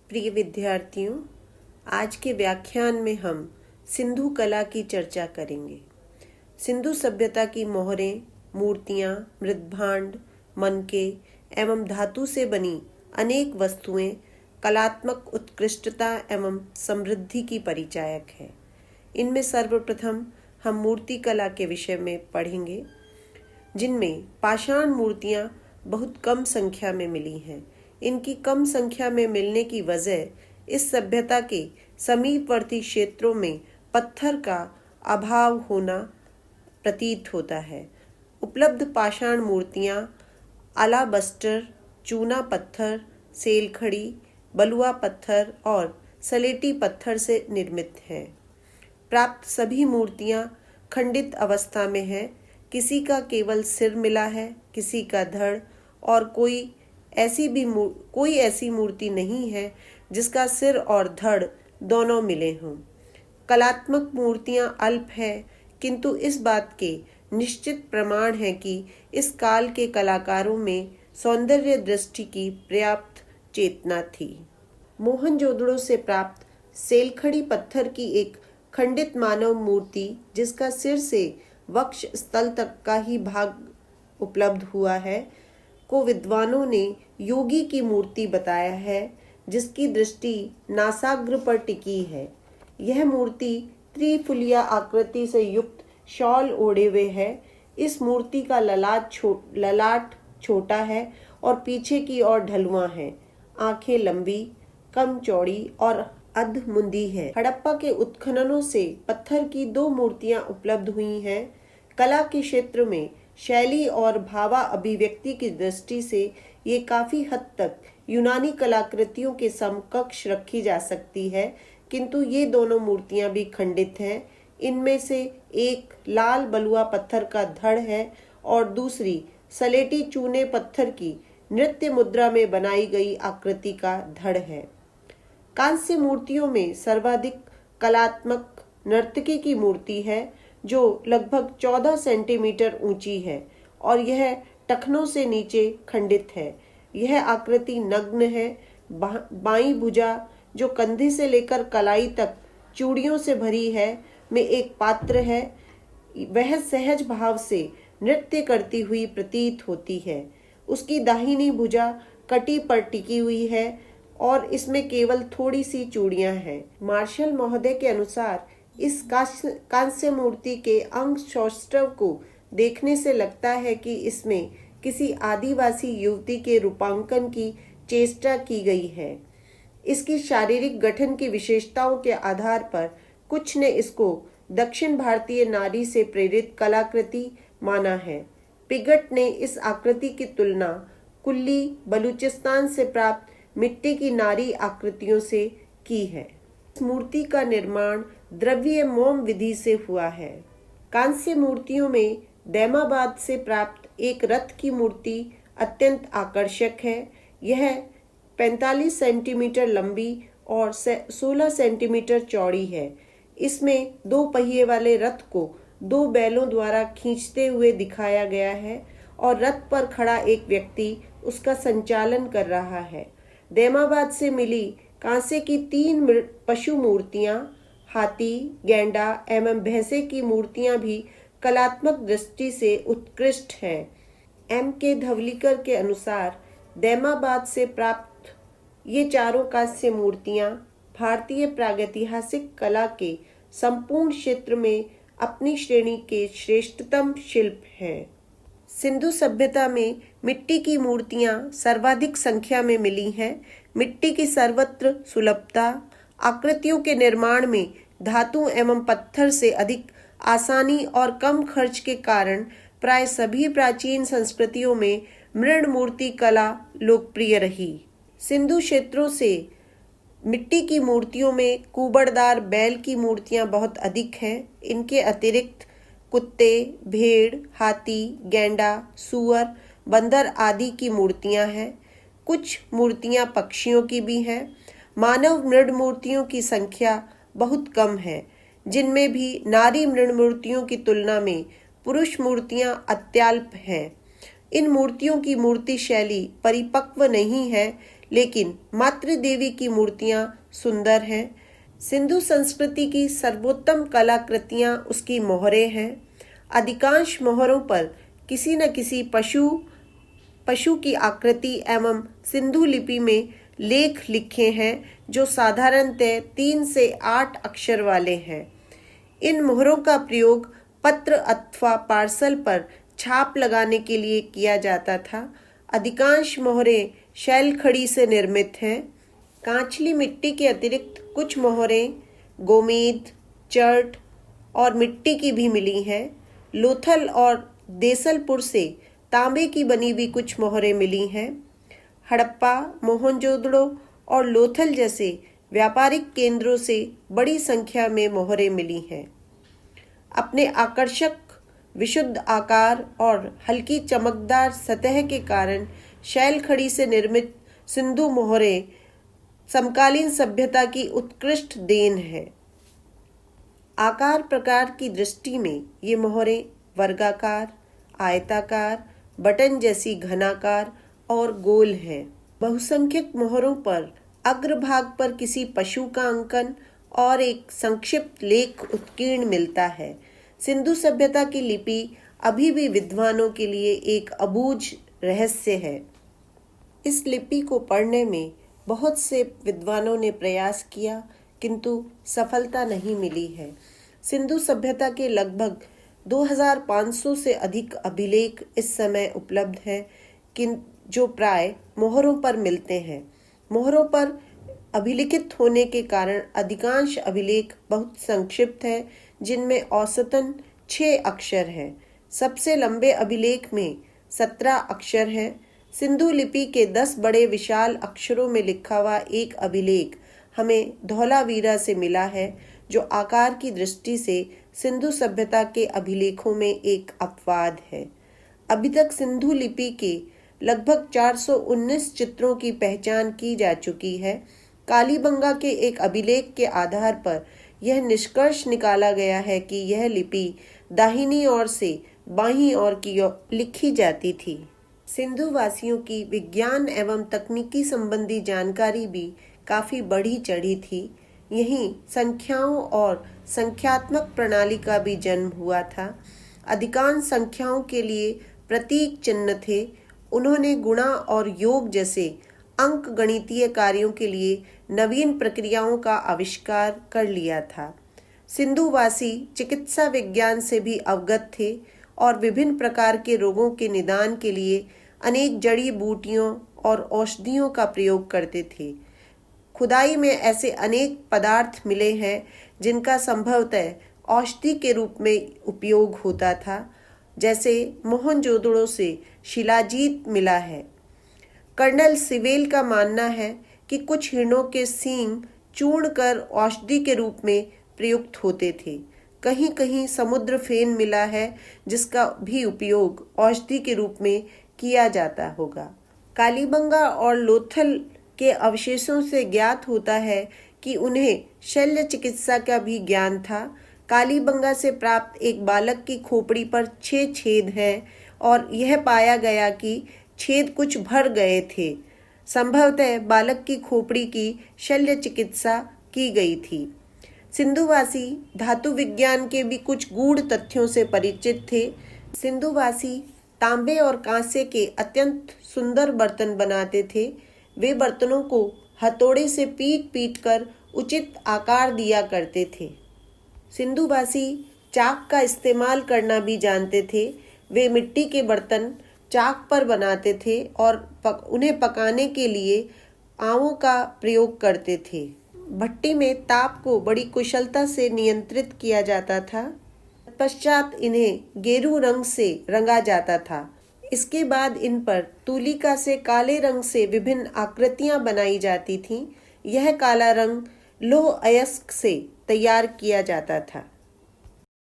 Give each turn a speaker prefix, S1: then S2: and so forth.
S1: प्रिय विद्यार्थियों, आज के व्याख्यान में हम सिंधु कला की चर्चा करेंगे। सिंधु सभ्यता की मोहरें, मूर्तियां, मृद्भांड, मनके एवं धातु से बनी अनेक वस्तुएं कलात्मक उत्कृष्टता एवं समृद्धि की परिचायक है। इनमें सर्वप्रथम हम मूर्ति कला के विषय में पढ़ेंगे, जिनमें पाषाण मूर्तियां बहुत कम संख्या में मिली हैं। इनकी कम संख्या में मिलने की वजह इस सभ्यता के समीपवर्ती क्षेत्रों में पत्थर का अभाव होना प्रतीत होता है। उपलब्ध पाषाण मूर्तियां अलाबस्टर, चूना पत्थर, सेलखड़ी, बलुआ पत्थर और सलेटी पत्थर से निर्मित हैं। प्राप्त सभी मूर्तियां खंडित अवस्था में हैं। किसी का केवल सिर मिला है, किसी का धड़, और कोई ऐसी मूर्ति नहीं है जिसका सिर और धड़ दोनों मिले हों। कलात्मक मूर्तियां अल्प है, किंतु इस बात के निश्चित प्रमाण है कि इस काल के कलाकारों में सौंदर्य दृष्टि की पर्याप्त चेतना थी। मोहनजोदड़ो से प्राप्त सेलखड़ी पत्थर की एक खंडित मानव मूर्ति, जिसका सिर से वक्ष स्थल तक का ही भाग उपलब्ध हुआ है, को विद्वानों ने योगी की मूर्ति बताया है, जिसकी दृष्टि नासाग्र पर टिकी है। यह मूर्ति त्रिफुलिया आकृति से युक्त शॉल ओढ़े हुए है। इस मूर्ति का ललाट छोटा है और पीछे की ओर ढलुआ है। आंखें लंबी, कम चौड़ी और अधमुंदी है। हड़प्पा के उत्खननों से पत्थर की 2 मूर्तियां उपलब्ध हुई हैं। कला के क्षेत्र में शैली और भावा अभिव्यक्ति की दृष्टि से ये काफी हद तक यूनानी कलाकृतियों के समकक्ष रखी जा सकती है, किंतु ये दोनों मूर्तियां भी खंडित हैं। इनमें से एक लाल बलुआ पत्थर का धड़ है और दूसरी सलेटी चूने पत्थर की नृत्य मुद्रा में बनाई गई आकृति का धड़ है। कांस्य मूर्तियों में सर्वाधिक कलात्मक नर्तकी की मूर्ति है, जो लगभग 14 सेंटीमीटर ऊंची है और यह टखनों से नीचे खंडित है। यह आकृति नग्न है। बाईं भुजा, जो कंधे से लेकर कलाई तक चूड़ियों से भरी है, में एक पात्र है। वह सहज भाव से नृत्य करती हुई प्रतीत होती है। उसकी दाहिनी भुजा कटी पर टिकी हुई है और इसमें केवल थोड़ी सी चूड़ियां हैं। मार्शल महोदय के अनुसार इस कांस्य मूर्ति के अंग सौष्ठव को देखने से लगता है कि इसमें किसी आदिवासी युवती के रूपांकन की चेष्टा की गई है। इसकी शारीरिक गठन की विशेषताओं के आधार पर कुछ ने इसको दक्षिण भारतीय नारी से प्रेरित कलाकृति माना है। पिगट ने इस आकृति की तुलना कुल्ली, बलूचिस्तान से प्राप्त मिट्टी की नारी आकृतियों से की है। इस मूर्ति का निर्माण द्रव्य मोम विधि से हुआ है। कांस्य मूर्तियों में दैमाबाद से प्राप्त एक रथ की मूर्ति अत्यंत आकर्षक है। यह 45 सेंटीमीटर लंबी और 16 सेंटीमीटर चौड़ी है। इसमें 2 पहिए वाले रथ को 2 बैलों द्वारा खींचते हुए दिखाया गया है और रथ पर खड़ा एक व्यक्ति उसका संचालन कर रहा है। दैमाबाद से मिली कांसे की 3 पशु मूर्तियां, हाथी, गैंडा एवं भैंसे की मूर्तियां भी कलात्मक दृष्टि से उत्कृष्ट हैं। M.K. धवलीकर के अनुसार दैमाबाद से प्राप्त ये चारों कांस्य मूर्तियां भारतीय प्रागैतिहासिक कला के संपूर्ण क्षेत्र में अपनी श्रेणी के श्रेष्ठतम शिल्प हैं। सिंधु सभ्यता में मिट्टी की मूर्तियां सर्वाधिक संख्या में मिली हैं। मिट्टी की सर्वत्र सुलभता, आकृतियों के निर्माण में धातु एवं पत्थर से अधिक आसानी और कम खर्च के कारण प्राय सभी प्राचीन संस्कृतियों में मृण मूर्ति कला लोकप्रिय रही। सिंधु क्षेत्रों से मिट्टी की मूर्तियों में कुबड़दार बैल की मूर्तियां बहुत अधिक हैं। इनके अतिरिक्त कुत्ते, भेड़, हाथी, गैंडा, सूअर, बंदर आदि की मूर्तियां हैं। कुछ मूर्तियां पक्षियों की भी हैं। मानव मृण मूर्तियों की संख्या बहुत कम है, जिनमें भी नारी मृण मूर्तियों की तुलना में पुरुष मूर्तियां अत्यल्प हैं। इन मूर्तियों की मूर्ति शैली परिपक्व नहीं है, लेकिन मातृ देवी की मूर्तियां सुंदर हैं। सिंधु संस्कृति की सर्वोत्तम कलाकृतियां उसकी मोहरें हैं। अधिकांश मोहरों पर किसी न किसी पशु की आकृति एवं सिंधु लिपि में लेख लिखे हैं जो साधारणतः 3 से 8 अक्षर वाले हैं। इन मोहरों का प्रयोग पत्र अथवा पार्सल पर छाप लगाने के लिए किया जाता था। अधिकांश मोहरें शैल खड़ी से निर्मित हैं। कांचली मिट्टी के अतिरिक्त कुछ मोहरें गोमेद, चर्ट और मिट्टी की भी मिली हैं। लोथल और देसलपुर से तांबे की बनी हुई कुछ मोहरें मिली हैं। हड़प्पा, मोहनजोदड़ो और लोथल जैसे व्यापारिक केंद्रों से बड़ी संख्या में मोहरें मिली हैं। अपने आकर्षक विशुद्ध आकार और हल्की चमकदार सतह के कारण शैल खड़ी से निर्मित सिंधु मोहरें समकालीन सभ्यता की उत्कृष्ट देन है। आकार प्रकार की दृष्टि में ये मोहरें वर्गाकार, आयताकार, बटन जैसी घनाकार और गोल हैं। बहुसंख्यक मोहरों पर अग्रभाग पर किसी पशु का अंकन और एक संक्षिप्त लेख उत्कीर्ण मिलता है। सिंधु सभ्यता की लिपि अभी भी विद्वानों के लिए एक अबूझ रहस्य है। इस लिपि को पढ़ने में बहुत से विद्वानों ने प्रयास किया, किंतु सफलता नहीं मिली है। सिंधु सभ्यता के लगभग 2500 से अधिक अभिलेख इस समय उपलब्ध हैं, जो प्राय मोहरों पर मिलते हैं। मोहरों पर अभिलिखित होने के कारण अधिकांश अभिलेख बहुत संक्षिप्त हैं, जिनमें औसतन 6 अक्षर हैं। सबसे लंबे अभिलेख में 17 अक्षर हैं। सिंधु लिपि के 10 बड़े विशाल अक्षरों में लिखा हुआ एक अभिलेख हमें धौलावीरा से मिला है, जो आकार की दृष्टि से सिंधु सभ्यता के अभिलेखों में एक अपवाद है। अभी तक सिंधु लिपि के लगभग 419 चित्रों की पहचान की जा चुकी है। कालीबंगा के एक अभिलेख के आधार पर यह निष्कर्ष निकाला गया है कि यह लिपि दाहिनी ओर से बाईं ओर की ओर लिखी जाती थी। सिंधु वासियों की विज्ञान एवं तकनीकी संबंधी जानकारी भी काफी बढ़ी चढ़ी थी। यहीं संख्याओं और संख्यात्मक प्रणाली का भी जन्म हुआ था। अधिकांश संख्याओं के लिए प्रतीक चिन्ह थे। उन्होंने गुणा और योग जैसे अंक गणितीय कार्यों के लिए नवीन प्रक्रियाओं का आविष्कार कर लिया था। सिंधुवासी चिकित्सा विज्ञान से भी अवगत थे और विभिन्न प्रकार के रोगों के निदान के लिए अनेक जड़ी बूटियों और औषधियों का प्रयोग करते थे। खुदाई में ऐसे अनेक पदार्थ मिले हैं जिनका संभवतः औषधि के रूप में उपयोग होता था, जैसे मोहनजोदड़ो से शिलाजीत मिला है। कर्नल सिवेल का मानना है कि कुछ हिरणों के सींग चूर्ण कर औषधि के रूप में प्रयुक्त होते थे। कहीं कहीं समुद्र फेन मिला है, जिसका भी उपयोग औषधि के रूप में किया जाता होगा। कालीबंगा और लोथल के अवशेषों से ज्ञात होता है कि उन्हें शल्य चिकित्सा का भी ज्ञान था। कालीबंगा से प्राप्त एक बालक की खोपड़ी पर 6 छेद हैं और यह पाया गया कि छेद कुछ भर गए थे। संभवतः बालक की खोपड़ी की शल्य चिकित्सा की गई थी। सिंधुवासी धातु विज्ञान के भी कुछ गूढ़ तथ्यों से परिचित थे। सिंधुवासी तांबे और कांसे के अत्यंत सुंदर बर्तन बनाते थे। वे बर्तनों को हथौड़े से पीट कर उचित आकार दिया करते थे। सिंधुवासी चाक का इस्तेमाल करना भी जानते थे। वे मिट्टी के बर्तन चाक पर बनाते थे और उन्हें पकाने के लिए आवों का प्रयोग करते थे। भट्टी में ताप को बड़ी कुशलता से नियंत्रित किया जाता था। पश्चात इन्हें गेरू रंग से रंगा जाता था। इसके बाद इन पर तूलिका से काले रंग से विभिन्न आकृतियां बनाई जाती थीं। यह काला रंग लोह अयस्क से तैयार किया जाता था।